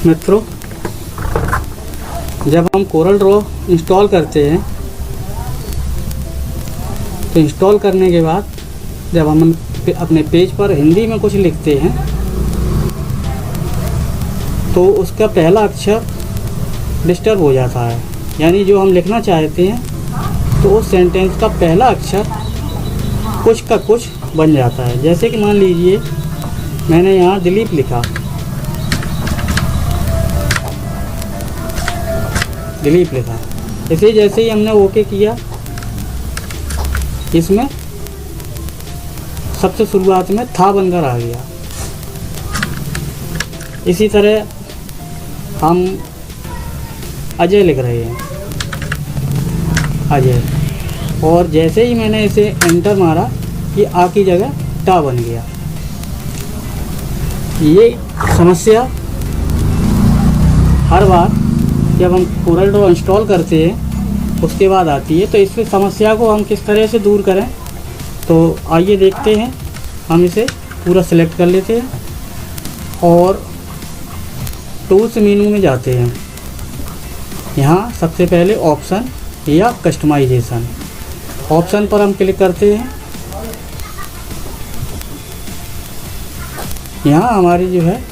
मित्रों, जब हम कोरल ड्रॉ इंस्टॉल करते हैं तो इंस्टॉल करने के बाद जब हम अपने पेज पर हिंदी में कुछ लिखते हैं तो उसका पहला अक्षर डिस्टर्ब हो जाता है, यानी जो हम लिखना चाहते हैं तो उस सेंटेंस का पहला अक्षर कुछ का कुछ बन जाता है। जैसे कि मान लीजिए मैंने यहाँ दिलीप लिखा, दिलीप लिखा, इसे जैसे ही हमने ओके किया, इसमें सबसे शुरुआत में था बनकर आ गया। इसी तरह हम अजय लिख रहे हैं, अजय, और जैसे ही मैंने इसे एंटर मारा ये आ की जगह टा बन गया। ये समस्या हर बार जब हम कोरल ड्रॉ इंस्टॉल करते हैं उसके बाद आती है, तो इससे समस्या को हम किस तरह से दूर करें तो आइए देखते हैं। हम इसे पूरा सिलेक्ट कर लेते हैं और टूल्स मेनू में जाते हैं। यहाँ सबसे पहले ऑप्शन या कस्टमाइजेशन, ऑप्शन पर हम क्लिक करते हैं। यहाँ हमारी जो है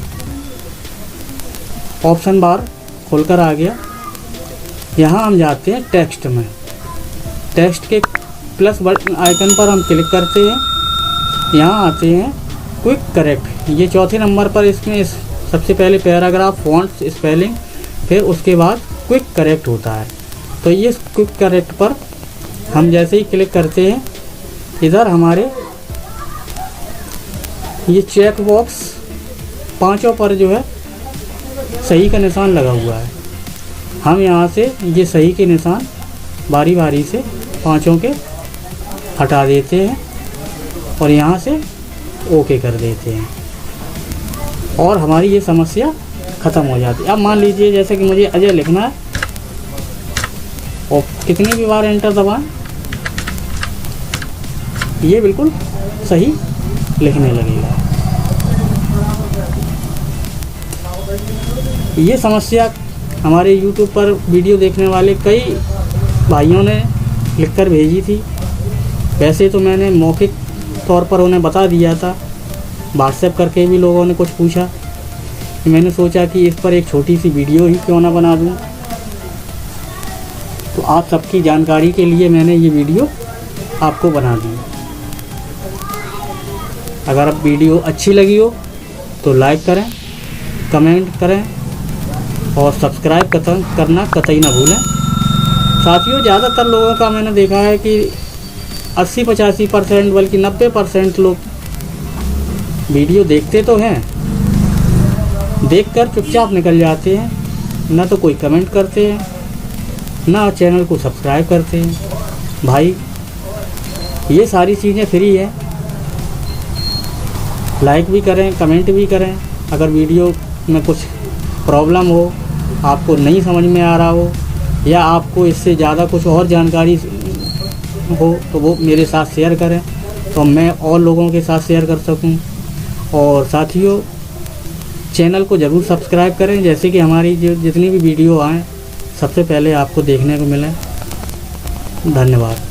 ऑप्शन बार खुलकर आ गया। यहाँ हम जाते हैं टेक्स्ट में, टेक्स्ट के प्लस बटन आइकन पर हम क्लिक करते हैं। यहाँ आते हैं क्विक करेक्ट, ये चौथे नंबर पर। इसमें सबसे पहले पैराग्राफ, फॉन्ट, स्पेलिंग, फिर उसके बाद क्विक करेक्ट होता है। तो ये क्विक करेक्ट पर हम जैसे ही क्लिक करते हैं, इधर हमारे ये चेक बॉक्स पांचों पर जो है सही का निशान लगा हुआ है। हम यहाँ से ये सही के निशान बारी बारी से पांचों के हटा देते हैं और यहाँ से ओके कर देते हैं और हमारी ये समस्या ख़त्म हो जाती है। अब मान लीजिए जैसे कि मुझे अजय लिखना है और कितनी भी बार एंटर दबाएं ये बिल्कुल सही लिखने लगेगा। ये समस्या हमारे YouTube पर वीडियो देखने वाले कई भाइयों ने लिखकर भेजी थी। वैसे तो मैंने मौखिक तौर पर उन्हें बता दिया था, व्हाट्सएप करके भी लोगों ने कुछ पूछा, कि मैंने सोचा कि इस पर एक छोटी सी वीडियो ही क्यों ना बना दूं। तो आप सबकी जानकारी के लिए मैंने ये वीडियो आपको बना दी। अगर अब वीडियो अच्छी लगी हो तो लाइक करें, कमेंट करें और सब्सक्राइब करना कतई ना भूलें। साथियों, ज़्यादातर लोगों का मैंने देखा है कि 80-85% बल्कि 90% लोग वीडियो देखते तो हैं, देखकर चुपचाप निकल जाते हैं, ना तो कोई कमेंट करते हैं, ना चैनल को सब्सक्राइब करते हैं। भाई, ये सारी चीज़ें फ्री है, लाइक भी करें, कमेंट भी करें। अगर वीडियो में कुछ प्रॉब्लम हो, आपको नहीं समझ में आ रहा हो या आपको इससे ज़्यादा कुछ और जानकारी हो तो वो मेरे साथ शेयर करें, तो मैं और लोगों के साथ शेयर कर सकूं। और साथियों, चैनल को ज़रूर सब्सक्राइब करें, जैसे कि हमारी जो जितनी भी वीडियो आएँ सबसे पहले आपको देखने को मिले। धन्यवाद।